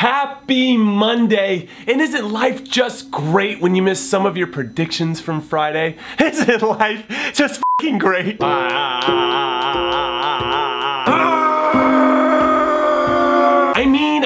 Happy Monday! And isn't life just great when you miss some of your predictions from Friday? Isn't life just fucking great?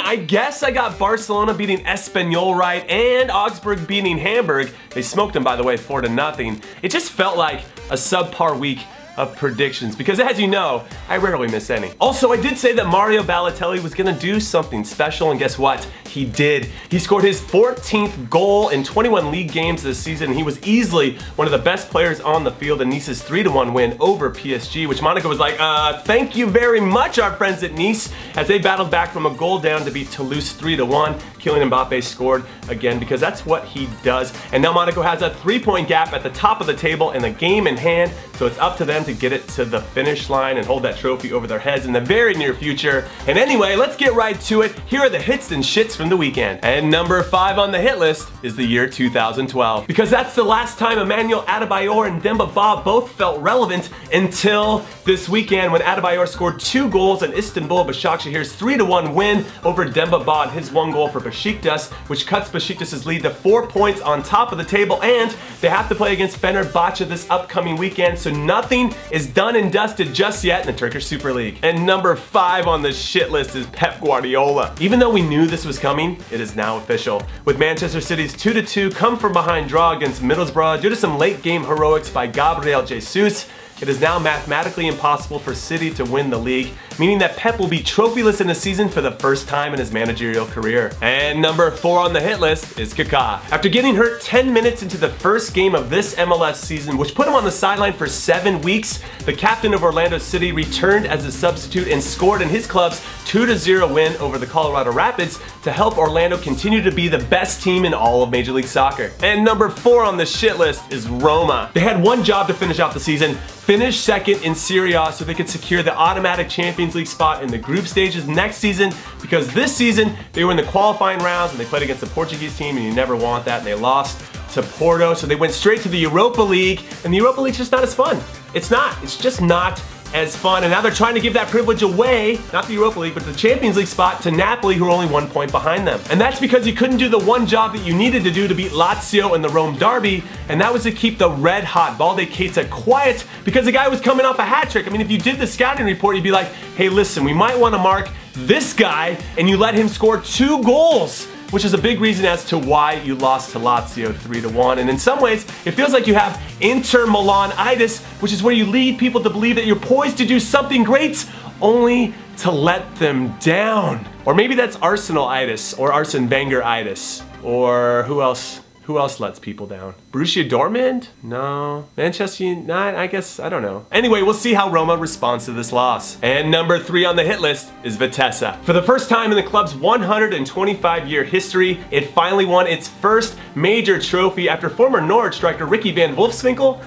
I guess I got Barcelona beating Espanyol right and Augsburg beating Hamburg. They smoked them, by the way, 4-0. It just felt like a subpar week of predictions because, as you know, I rarely miss any. Also, I did say that Mario Balotelli was gonna do something special, and guess what? He did. He scored his 14th goal in 21 league games this season. He was easily one of the best players on the field in Nice's 3-1 win over PSG, which Monaco was like, thank you very much, our friends at Nice, as they battled back from a goal down to beat Toulouse 3-1. Kylian Mbappe scored again because that's what he does. And now Monaco has a 3-point gap at the top of the table and the game in hand, so it's up to them to get it to the finish line and hold that trophy over their heads in the very near future. And anyway, let's get right to it. Here are the hits and shits from the weekend. And number 5 on the hit list is the year 2012. Because that's the last time Emmanuel Adebayor and Demba Ba both felt relevant until this weekend when Adebayor scored 2 goals in Istanbul Başakşehir's 3-1 win over Demba Ba and his 1 goal for Beşiktaş, which cuts Beşiktaş's lead to 4 points on top of the table, and they have to play against Fenerbahçe this upcoming weekend, so nothing is done and dusted just yet in the Turkish Super League. And number 5 on the shit list is Pep Guardiola. Even though we knew this was coming, it is now official. With Manchester City's 2-2 come from behind draw against Middlesbrough due to some late game heroics by Gabriel Jesus, it is now mathematically impossible for City to win the league, meaning that Pep will be trophyless in the season for the first time in his managerial career. And number 4 on the hit list is Kaká. After getting hurt 10 minutes into the first game of this MLS season, which put him on the sideline for 7 weeks, the captain of Orlando City returned as a substitute and scored in his club's 2-0 win over the Colorado Rapids to help Orlando continue to be the best team in all of Major League Soccer. And number 4 on the shit list is Roma. They had one job to finish out the season: finish second in Serie A so they could secure the automatic Champions League spot in the group stages next season, because this season they were in the qualifying rounds and they played against the Portuguese team, and you never want that, and they lost to Porto, so they went straight to the Europa League, and the Europa League's just not as fun. It's not. It's just not as fun, and now they're trying to give that privilege away, not the Europa League, but the Champions League spot to Napoli, who are only 1 point behind them. And that's because you couldn't do the one job that you needed to do to beat Lazio in the Rome derby, and that was to keep the red-hot Balde Keita quiet, because the guy was coming off a hat-trick. I mean, if you did the scouting report, you'd be like, hey, listen, we might want to mark this guy, and you let him score 2 goals. Which is a big reason as to why you lost to Lazio 3-1. And in some ways, it feels like you have Inter Milan-itis, which is where you lead people to believe that you're poised to do something great, only to let them down. Or maybe that's Arsenal-itis, or Arsene Wenger-itis, or who else? Who else lets people down? Borussia Dortmund? No. Manchester United? I guess, I don't know. Anyway, we'll see how Roma responds to this loss. And number 3 on the hit list is Vitesse. For the first time in the club's 125-year history, it finally won its first major trophy after former Norwich striker Ricky van Wolfswinkel,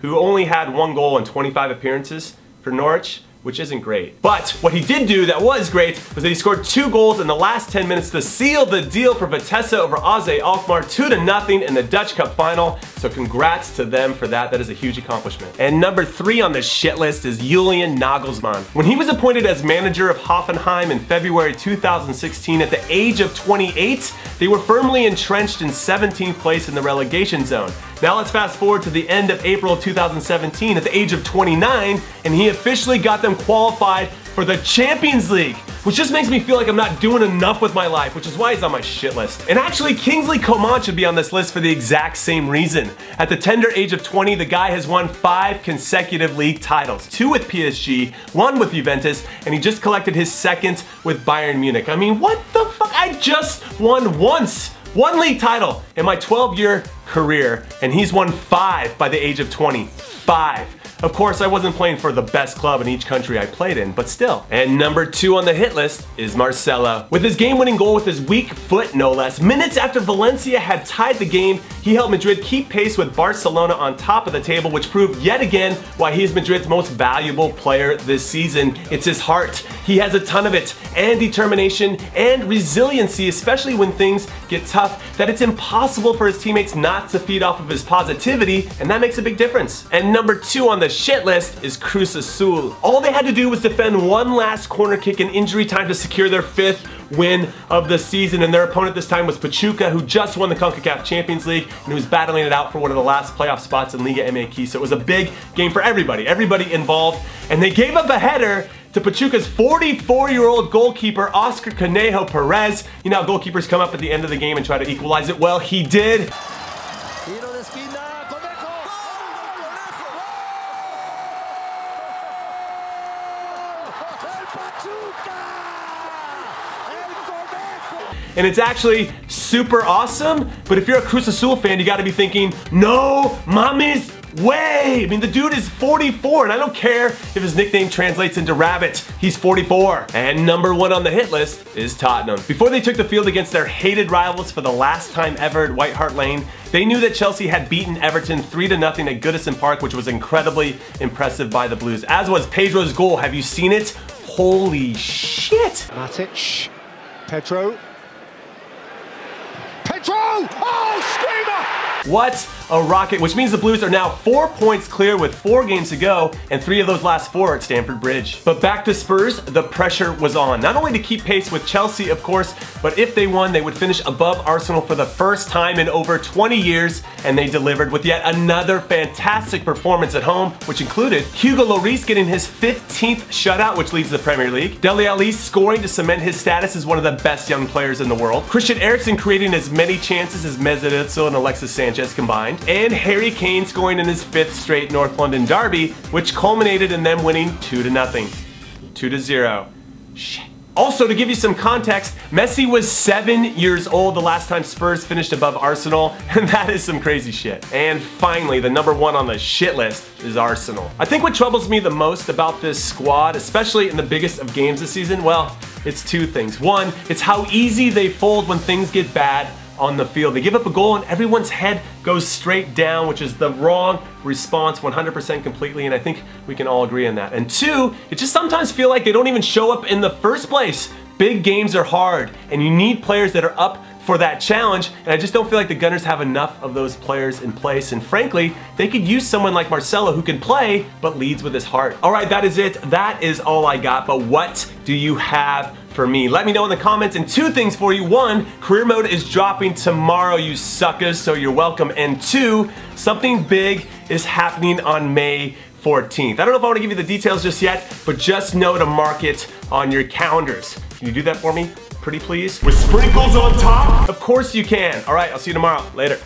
who only had 1 goal in 25 appearances for Norwich, which isn't great. But what he did do that was great was that he scored 2 goals in the last 10 minutes to seal the deal for Vitesse over AZ Alkmaar 2-0 in the Dutch Cup final. So congrats to them for that. That is a huge accomplishment. And number 3 on the shit list is Julian Nagelsmann. When he was appointed as manager of Hoffenheim in February 2016 at the age of 28, they were firmly entrenched in 17th place in the relegation zone. Now let's fast forward to the end of April 2017 at the age of 29, and he officially got them qualified for the Champions League, which just makes me feel like I'm not doing enough with my life, which is why he's on my shit list. And actually, Kingsley Coman should be on this list for the exact same reason. At the tender age of 20, the guy has won 5 consecutive league titles, 2 with PSG, 1 with Juventus, and he just collected his 2nd with Bayern Munich. I mean, what the fuck? I just won once. 1 league title in my 12-year career, and he's won 5 by the age of 20. 5. Of course, I wasn't playing for the best club in each country I played in, but still. And number 2 on the hit list is Marcelo. With his game-winning goal with his weak foot, no less, minutes after Valencia had tied the game, he helped Madrid keep pace with Barcelona on top of the table, which proved yet again why he is Madrid's most valuable player this season. It's his heart. He has a ton of it, and determination, and resiliency, especially when things get tough, that it's impossible for his teammates not to feed off of his positivity, and that makes a big difference. And number 2 on the shit list is Cruz Azul. All they had to do was defend one last corner kick in injury time to secure their 5th win of the season, and their opponent this time was Pachuca, who just won the CONCACAF Champions League and who was battling it out for one of the last playoff spots in Liga MX. So it was a big game for everybody involved, and they gave up a header to Pachuca's 44-year-old goalkeeper, Oscar Conejo Perez. You know how goalkeepers come up at the end of the game and try to equalize it? Well, he did. And it's actually super awesome, but if you're a Cruz Azul fan, you gotta be thinking, no mames way! I mean, the dude is 44, and I don't care if his nickname translates into rabbit. He's 44. And number 1 on the hit list is Tottenham. Before they took the field against their hated rivals for the last time ever at White Hart Lane, they knew that Chelsea had beaten Everton 3-0 at Goodison Park, which was incredibly impressive by the Blues, as was Pedro's goal. Have you seen it? Holy shit! Matic, Pedro. Oh, screamer! What a rocket, which means the Blues are now 4 points clear with 4 games to go, and 3 of those last 4 at Stamford Bridge. But back to Spurs, the pressure was on. Not only to keep pace with Chelsea, of course, but if they won, they would finish above Arsenal for the first time in over 20 years, and they delivered with yet another fantastic performance at home, which included Hugo Lloris getting his 15th shutout, which leads the Premier League, Dele Alli scoring to cement his status as one of the best young players in the world, Christian Eriksen creating as many chances as Mesut Ozil and Alexis Sanchez combined, and Harry Kane scoring in his 5th straight North London derby, which culminated in them winning 2-0. 2-0. Shit. Also, to give you some context, Messi was 7 years old the last time Spurs finished above Arsenal, and that is some crazy shit. And finally, the number 1 on the shit list is Arsenal. I think what troubles me the most about this squad, especially in the biggest of games this season, well, it's 2 things. 1, it's how easy they fold when things get bad on the field. They give up a goal and everyone's head goes straight down, which is the wrong response 100% completely, and I think we can all agree on that. And 2, it just sometimes feel like they don't even show up in the first place. Big games are hard, and you need players that are up for that challenge, and I just don't feel like the Gunners have enough of those players in place, and frankly, they could use someone like Marcelo who can play, but leads with his heart. All right, that is it. That is all I got, but what do you have for me? Let me know in the comments, and 2 things for you. 1, career mode is dropping tomorrow, you suckers, so you're welcome. And 2, something big is happening on May 14th. I don't know if I want to give you the details just yet, but just know to mark it on your calendars. Can you do that for me? Pretty please? With sprinkles on top? Of course you can. All right, I'll see you tomorrow. Later.